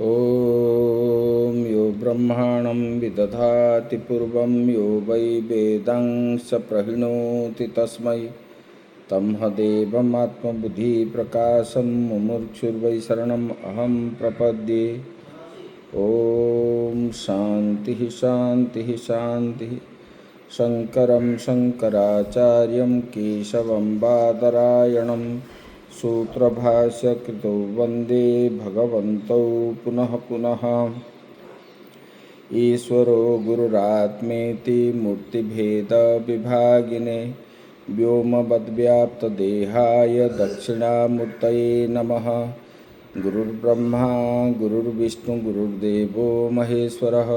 ॐ यो ब्रह्माणं विदधाति पूर्वं यो वै वेदांश्च प्रहिणोति तस्मै तमहदेवमात्मबुद्धिप्रकाशं मुमुक्षुर्वै शरणम् अहं प्रपद्ये। ॐ शान्तिः शान्तिः शान्तिः। शङ्करं शङ्कराचार्यं केशवं बादरायणं सूत्रभाष्यकृतौ वन्दे भगवन्तौ पुनः पुनः। ईश्वरो गुरुरात्मेति मूर्तिभेदविभागिने व्योमवद्व्याप्तदेहाय दक्षिणामूर्तये नमः। गुरुर्ब्रह्मा गुरुर्विष्णु गुरुर्देवो महेश्वरः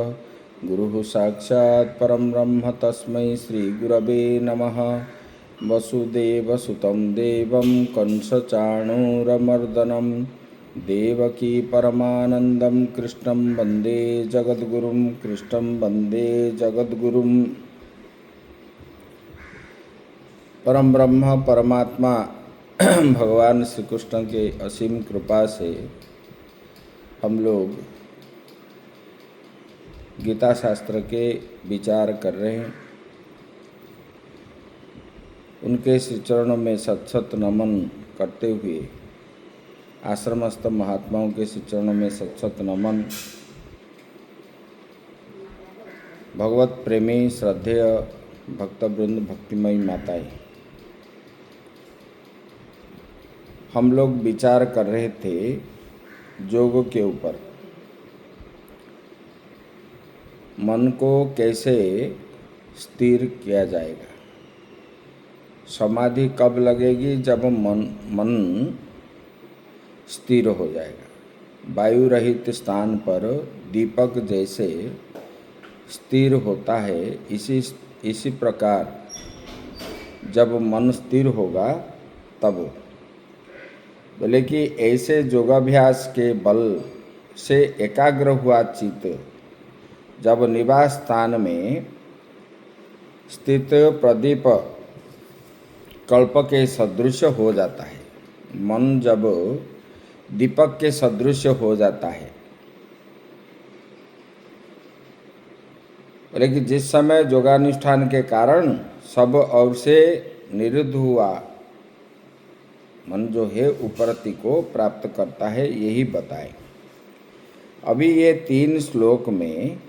गुरुः साक्षात् परं ब्रह्म तस्मै श्रीगुरवे नमः। वसुदेवसुतं देवं कंसचाणूरमर्दनं देवकी परमानन्दं कृष्णं वन्दे जगद्गुरुं कृष्णं वन्दे जगद्गुरुं। परम ब्रह्म परमात्मा भगवान श्री कृष्ण के असीम कृपा से हम लोग गीता शास्त्र के विचार कर रहे हैं। उनके श्री चरणों में सत सत नमन करते हुए आश्रमस्थ महात्माओं के श्री चरणों में सत सत नमन। भगवत प्रेमी श्रद्धेय भक्तवृंद भक्तिमयी माताएं, हम लोग विचार कर रहे थे योग के ऊपर। मन को कैसे स्थिर किया जाएगा। समाधि कब लगेगी? जब मन स्थिर हो जाएगा। वायु रहित स्थान पर दीपक जैसे स्थिर होता है, इसी प्रकार जब मन स्थिर होगा तब। बोले कि ऐसे योगाभ्यास के बल से एकाग्र हुआ चित्त जब निवास स्थान में स्थित प्रदीप कल्प के सदृश हो जाता है, मन जब दीपक के सदृश हो जाता है, बोले कि जिस समय योगानुष्ठान के कारण सब ओर से निरुद्ध हुआ मन जो है उपरति को प्राप्त करता है, यही बताए। अभी ये 3 श्लोक में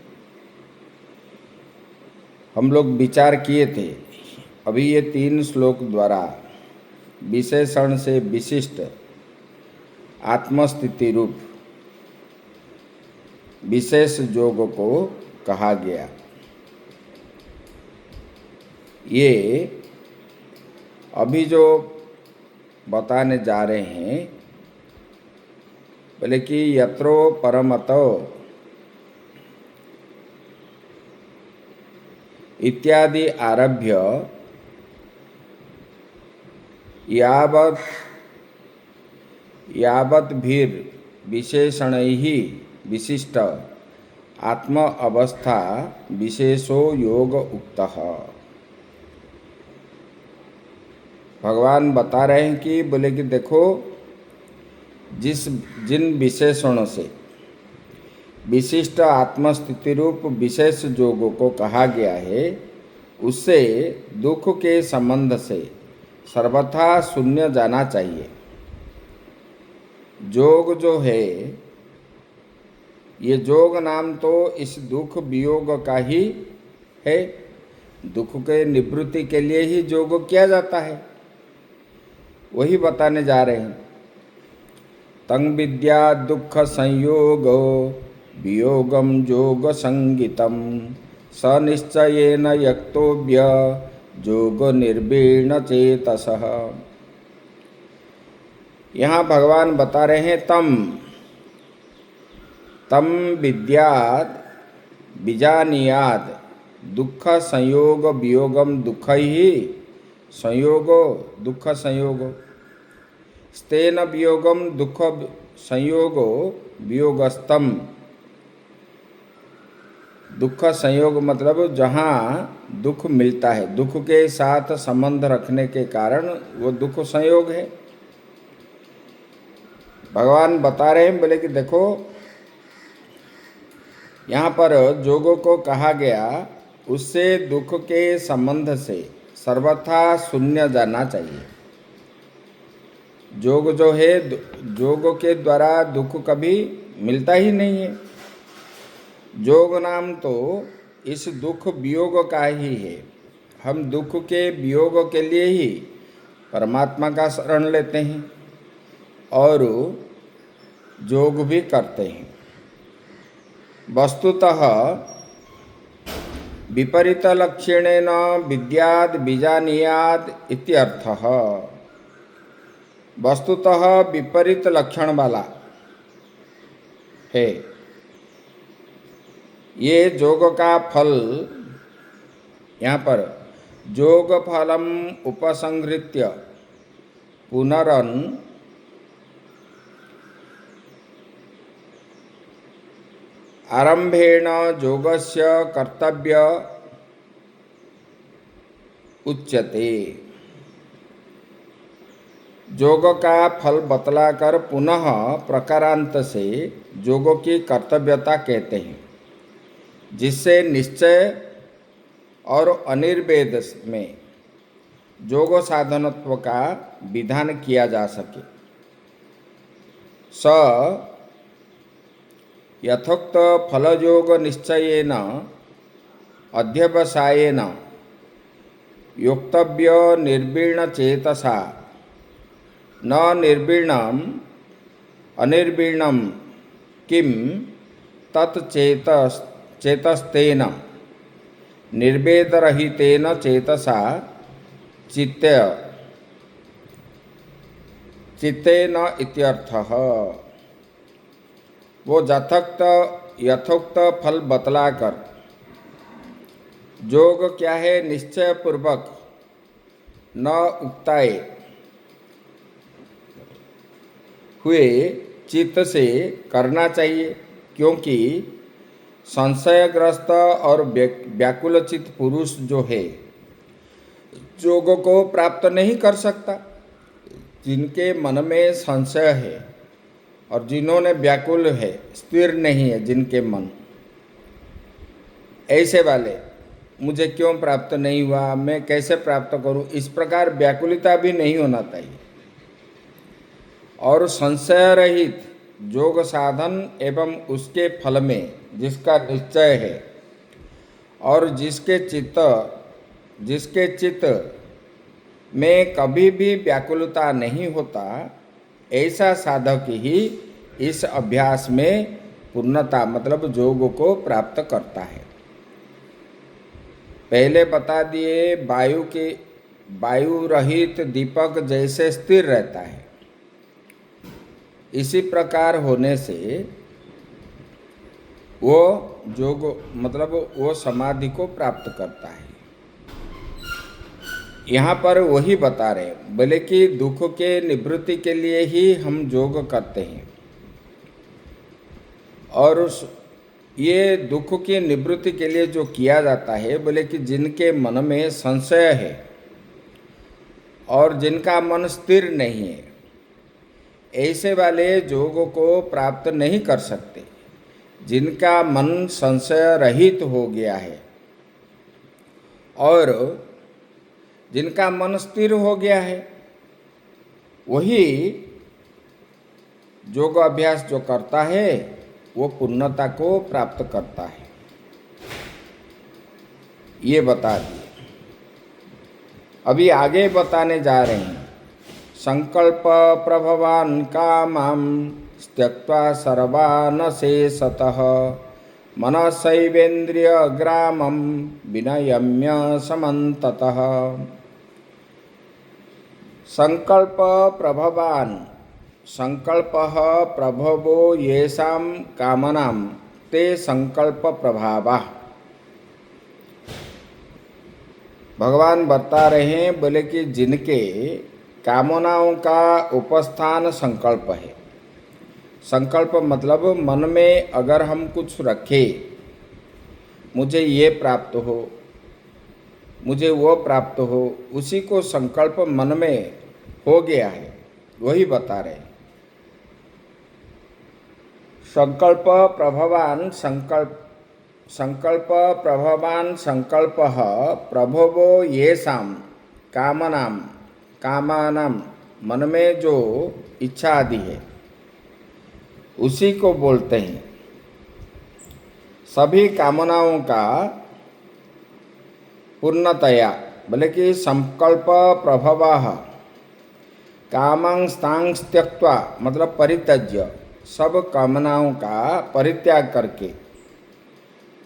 हम लोग विचार किए थे। अभी ये 3 श्लोक द्वारा विशेषण से विशिष्ट आत्मस्थिति रूप विशेष योग को कहा गया। ये अभी जो बताने जा रहे हैं, बोले कि यत्रो परमतो इत्यादि आरभ्य यावत् भीर विशेषणैः विशिष्ट आत्म अवस्था विशेषो योग उक्तः। भगवान बता रहे हैं कि बोले कि देखो, जिन विशेषणों से विशिष्ट आत्मस्थिति रूप विशेष योगों को कहा गया है, उससे दुख के संबंध से सर्वथा शून्य जाना चाहिए। योग जो है, ये योग नाम तो इस दुख वियोग का ही है। दुख के निवृत्ति के लिए ही योग किया जाता है, वही बताने जा रहे हैं। तंग विद्या दुख संयोगो वियोगम योग संगीतम स निश्चयेन यक्तोभ्य योग निर्वीण चेतसः। यहाँ भगवान बता रहे हैं तम विद्याद बीजानियाद दुख संयोग वियोगम दुख ही संयोगो दुख संयोगो स्तेन वियोगम दुख संयोगो वियोगस्तम। दुख संयोग मतलब जहाँ दुख मिलता है, दुख के साथ संबंध रखने के कारण वो दुख संयोग है। भगवान बता रहे हैं, बोले कि देखो यहाँ पर जोग को कहा गया, उससे दुख के संबंध से सर्वथा शून्य जाना चाहिए। जोग जो है, जोग के द्वारा दुख कभी मिलता ही नहीं है। जोग नाम तो इस दुख वियोग का ही है। हम दुख के वियोग के लिए ही परमात्मा का शरण लेते हैं और जोग भी करते हैं। वस्तुतः विपरीत लक्षणेन विद्याद बीजानीयाद इत्यर्थः। वस्तुतः विपरीत लक्षण वाला है। ये जोग का फल, यहाँ पर जोग फलम उपसंहृत्य पुनरन आरंभेण जोगस्य कर्तव्य उच्यते। जोग का फल बतलाकर पुनः प्रकारांत से जोग की कर्तव्यता कहते हैं, जिससे निश्चय और अनिर्वेद में जोग साधनत्व का विधान किया जा सके। स यथोक्त फलयोग निश्चयेन अध्यवसायेन योक्तव्य निर्वीर्ण चेतसा न निर्वीणम अनिर्वीणम किम तत्चेतस्तेन निर्वेदरहितेन चेतसा चित्तेन इत्यर्थः। वो यथोक्त फल बतलाकर जोग क्या है निश्चय पूर्वक न उक्ताए हुए चित्त से करना चाहिए, क्योंकि संशयग्रस्त और व्याकुलचित पुरुष जो है जोग को प्राप्त नहीं कर सकता। जिनके मन में संशय है और जिन्होंने व्याकुल है, स्थिर नहीं है जिनके मन, ऐसे वाले मुझे क्यों प्राप्त नहीं हुआ, मैं कैसे प्राप्त करूं, इस प्रकार व्याकुलता भी नहीं होना चाहिए। और संशय रहित जोग साधन एवं उसके फल में जिसका निश्चय है और जिसके चित्त में कभी भी व्याकुलता नहीं होता, ऐसा साधक ही इस अभ्यास में पूर्णता मतलब जोग को प्राप्त करता है। पहले बता दिए, वायु रहित दीपक जैसे स्थिर रहता है, इसी प्रकार होने से वो जोग मतलब वो समाधि को प्राप्त करता है। यहाँ पर वही बता रहे, बोले कि दुख के निवृत्ति के लिए ही हम जोग करते हैं। और ये दुख की निवृत्ति के लिए जो किया जाता है, बोले कि जिनके मन में संशय है और जिनका मन स्थिर नहीं है, ऐसे वाले जोग को प्राप्त नहीं कर सकते। जिनका मन संशय रहित हो गया है और जिनका मन स्थिर हो गया है, वही योग अभ्यास जो करता है वो पूर्णता को प्राप्त करता है। ये बता दिए। अभी आगे बताने जा रहे हैं। संकल्प प्रभवान कामं त्यक्त्वा सर्वान् शेषतः मनसैवेन्द्रिय ग्रामं विनयम्य समन्ततः। संकल्प प्रभवान, संकल्पः प्रभवो येषां कामनां ते संकल्प प्रभावः। भगवान बता रहे हैं, बोले कि जिनके कामनाओं का उपस्थान संकल्प है। संकल्प मतलब मन में अगर हम कुछ रखें, मुझे ये प्राप्त हो, मुझे वो प्राप्त हो, उसी को संकल्प मन में हो गया है, वही बता रहे। संकल्प प्रभवान, संकल्प प्रभवान संकल्प प्रभवो येषाम कामनाम कामानाम, मन में जो इच्छा आदि है उसी को बोलते हैं। सभी कामनाओं का पूर्णतया, बोले कि संकल्प प्रभवाः कामांस्तांस त्यक्त्वा, मतलब परित्यज्य, सब कामनाओं का परित्याग करके,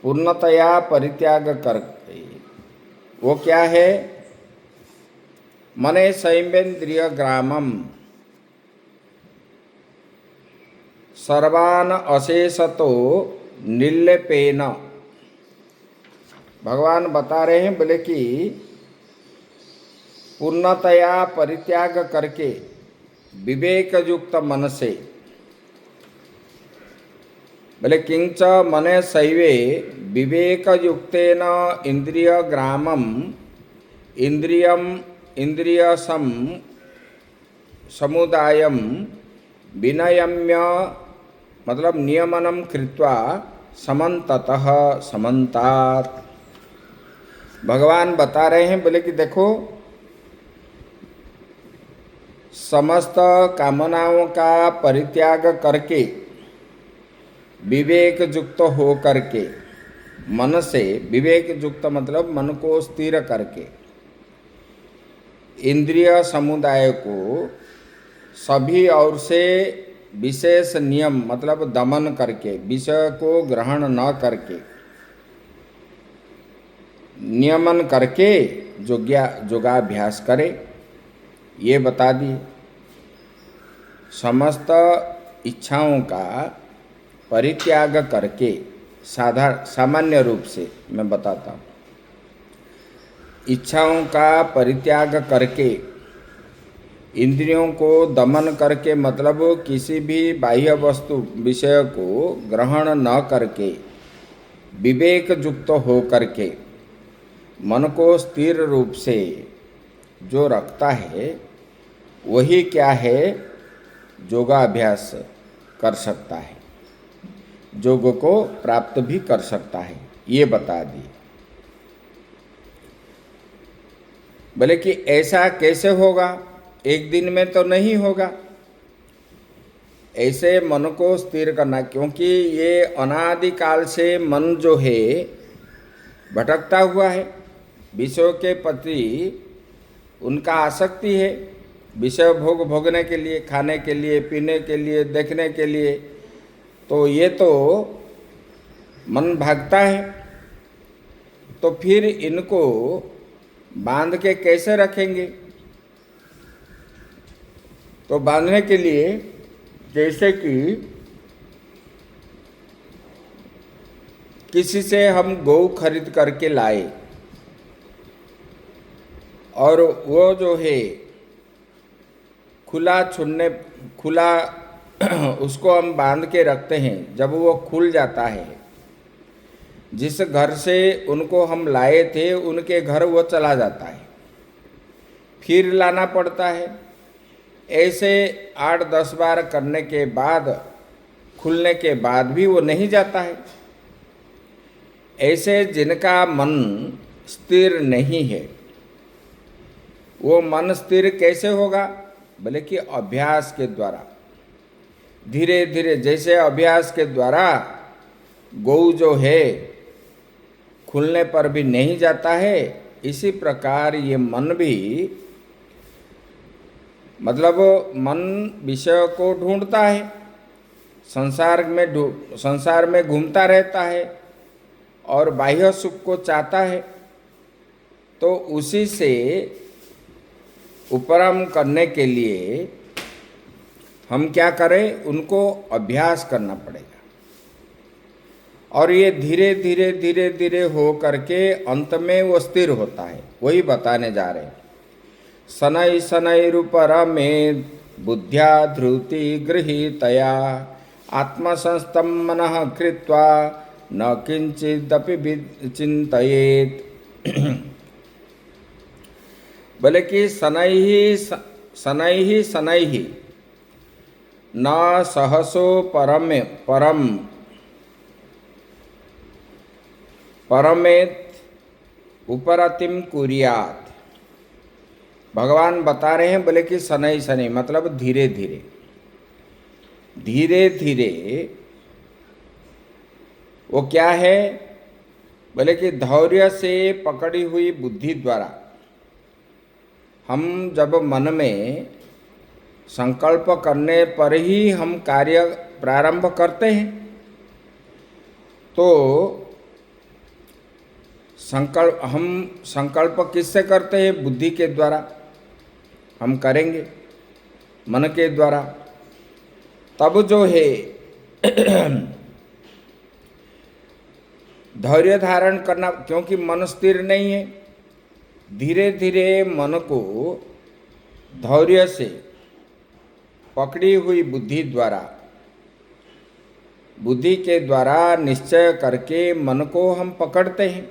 पूर्णतया परित्याग करके, वो क्या है? मने सैवेन्द्रिय ग्रामम सर्वान अशेषतो निर्लेपेन। भगवान बता रहे हैं, बोले कि पूर्णतया परित्याग करके विवेक युक्त मन से, बोले किंच मने सैवे विवेक युक्तेन इंद्रिय ग्रामम इंद्रियम इंद्रिय समुदायम विनयम्य, मतलब नियमनम कृत्वा समन्ततः समन्तात्। भगवान बता रहे हैं, बोले कि देखो, समस्त कामनाओं का परित्याग करके विवेक युक्त हो करके, मन से विवेक युक्त मतलब मन को स्थिर करके, इंद्रिय समुदाय को सभी ओर से विशेष नियम मतलब दमन करके, विषय को ग्रहण न करके, नियमन करके योगाभ्यास करे, ये बता दिए। समस्त इच्छाओं का परित्याग करके, सामान्य रूप से मैं बताता हूँ, इच्छाओं का परित्याग करके, इंद्रियों को दमन करके, मतलब किसी भी बाह्य वस्तु विषय को ग्रहण न करके, विवेक युक्त हो करके मन को स्थिर रूप से जो रखता है, वही क्या है? योगाभ्यास कर सकता है, योग को प्राप्त भी कर सकता है, ये बता दिए। बोले कि ऐसा कैसे होगा? एक दिन में तो नहीं होगा। ऐसे मन को स्थिर करना, क्योंकि ये अनादिकाल से मन जो है भटकता हुआ है, विषयों के प्रति उनका आसक्ति है, विषय भोगने के लिए, खाने के लिए, पीने के लिए, देखने के लिए, तो ये तो मन भागता है। तो फिर इनको बांध के कैसे रखेंगे? तो बांधने के लिए, जैसे कि किसी से हम गौ खरीद करके लाए और वो जो है खुला उसको हम बांध के रखते हैं। जब वो खुल जाता है, जिस घर से उनको हम लाए थे उनके घर वो चला जाता है, फिर लाना पड़ता है। ऐसे 8-10 बार करने के बाद, खुलने के बाद भी वो नहीं जाता है। ऐसे जिनका मन स्थिर नहीं है, वो मन स्थिर कैसे होगा? बोले कि अभ्यास के द्वारा, धीरे धीरे, जैसे अभ्यास के द्वारा गौ जो है खुलने पर भी नहीं जाता है, इसी प्रकार ये मन भी, मतलब मन विषय को ढूंढता है, संसार में घूमता रहता है और बाह्य सुख को चाहता है। तो उसी से उपरम करने के लिए हम क्या करें? उनको अभ्यास करना पड़ेगा। और ये धीरे धीरे धीरे धीरे हो करके अंत में वो स्थिर होता है। वही बताने जा रहे हैं। शनै शनैरुपरमे बुद्ध्या धृति गृहीतया आत्मसंस्थं मनः कृत्वा न किंचिदपि चिंतयेत्। बोले कि शनैः शनैः न सहसो परम परमेत उपरतिम कुर्यात। भगवान बता रहे हैं, बोले कि शनै शनै मतलब धीरे धीरे, धीरे धीरे। वो क्या है? बोले कि धैर्य से पकड़ी हुई बुद्धि द्वारा हम जब मन में संकल्प करने पर ही हम कार्य प्रारंभ करते हैं, तो हम संकल्प किससे करते हैं? बुद्धि के द्वारा हम करेंगे, मन के द्वारा। तब जो है धैर्य धारण करना, क्योंकि मन स्थिर नहीं है। धीरे धीरे मन को धैर्य से पकड़ी हुई बुद्धि द्वारा, बुद्धि के द्वारा निश्चय करके मन को हम पकड़ते हैं।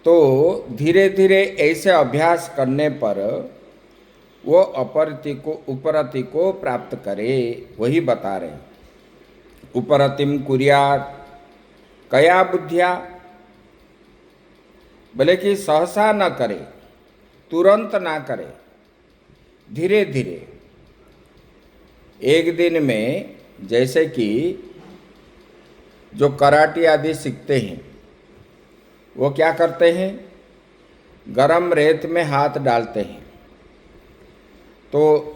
तो धीरे धीरे ऐसे अभ्यास करने पर वो उपरति को प्राप्त करे, वही बता रहे हैं। उपरतिम कुर्यात कया बुद्धिया, बोले कि सहसा न करे, तुरंत ना करे, धीरे धीरे। एक दिन में जैसे कि जो कराटे आदि सीखते हैं, वो क्या करते हैं? गरम रेत में हाथ डालते हैं, तो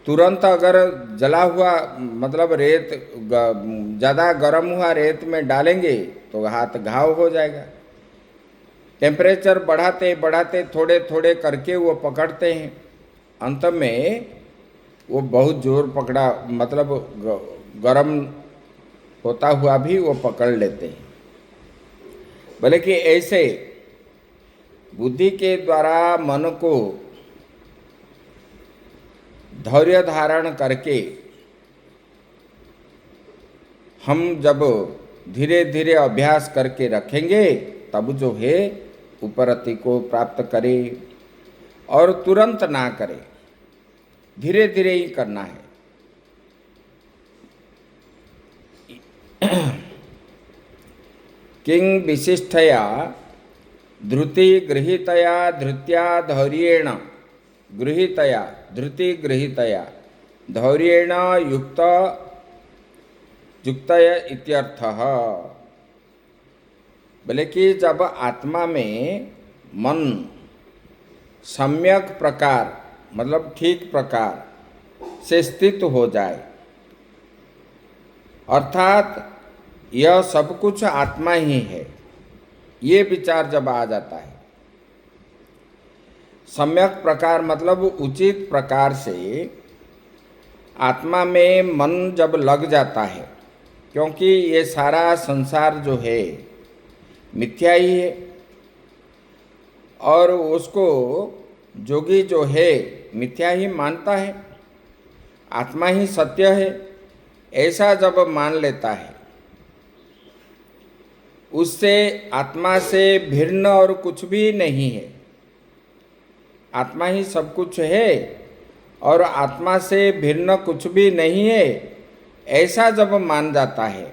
तुरंत अगर जला हुआ मतलब रेत ज़्यादा गर्म हुआ रेत में डालेंगे तो हाथ घाव हो जाएगा। टेम्परेचर बढ़ाते बढ़ाते थोड़े थोड़े करके वो पकड़ते हैं, अंत में वो बहुत जोर पकड़ा, मतलब गरम होता हुआ भी वो पकड़ लेते हैं। बोले कि ऐसे बुद्धि के द्वारा मन को धैर्य धारण करके हम जब धीरे धीरे अभ्यास करके रखेंगे, तब जो है उपरति को प्राप्त करे। और तुरंत ना करे, धीरे धीरे ही करना है। किंग विशिष्टया धृति गृहीतया धृत्या धैर्येण, गृहीतया धृति गृहीतया धैर्येण युक्तय इत्यर्थः। बोले कि जब आत्मा में मन सम्यक प्रकार मतलब ठीक प्रकार से स्थित हो जाए, अर्थात यह सब कुछ आत्मा ही है, ये विचार जब आ जाता है। सम्यक प्रकार मतलब उचित प्रकार से आत्मा में मन जब लग जाता है, क्योंकि ये सारा संसार जो है मिथ्या ही है, और उसको जोगी जो है मिथ्या ही मानता है, आत्मा ही सत्य है, ऐसा जब मान लेता है, उससे आत्मा से भिन्न और कुछ भी नहीं है। आत्मा ही सब कुछ है और आत्मा से भिन्न कुछ भी नहीं है, ऐसा जब मान जाता है,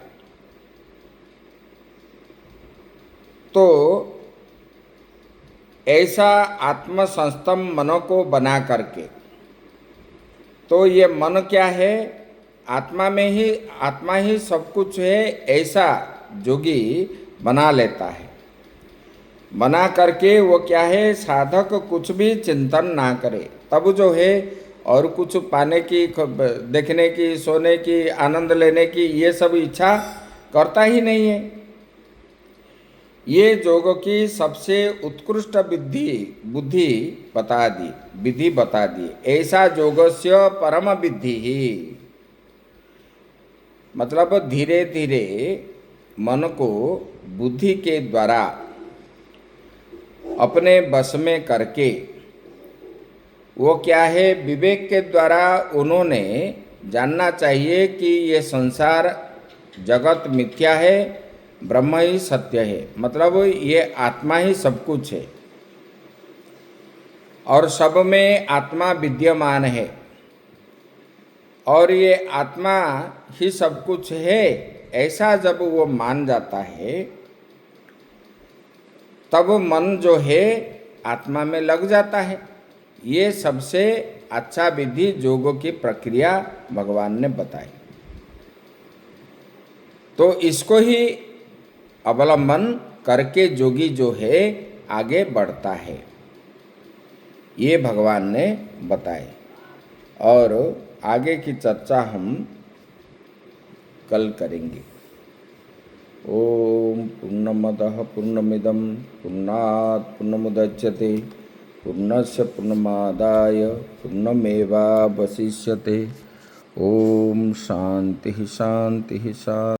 तो ऐसा आत्मसंस्तम मनो को बना करके, तो ये मन क्या है? आत्मा में ही, आत्मा ही सब कुछ है, ऐसा जोगी बना लेता है। बना करके वो क्या है? साधक कुछ भी चिंतन ना करे, तब जो है और कुछ पाने की, देखने की, सोने की, आनंद लेने की, ये सब इच्छा करता ही नहीं है। ये योग की सबसे उत्कृष्ट बुद्धि बता दी, विधि बता दी। ऐसा योगस्य परम विद्धि ही, मतलब धीरे धीरे मन को बुद्धि के द्वारा अपने बस में करके, वो क्या है? विवेक के द्वारा उन्होंने जानना चाहिए कि ये संसार जगत मिथ्या है, ब्रह्म ही सत्य है, मतलब ये आत्मा ही सब कुछ है और सब में आत्मा विद्यमान है, और ये आत्मा ही सब कुछ है, ऐसा जब वो मान जाता है तब मन जो है आत्मा में लग जाता है। ये सबसे अच्छा विधि योगों की प्रक्रिया भगवान ने बताई। तो इसको ही अवलंबन करके योगी जो है आगे बढ़ता है, ये भगवान ने बताए। और आगे की चर्चा हम कल करेंगे। ओम पूर्णमदः पूर्णमिदं पूर्णात् पूर्णमुदच्यते पूर्णस्य पूर्णमादाय पूर्णमेवावशिष्यते। ओम शांति शांति शांति।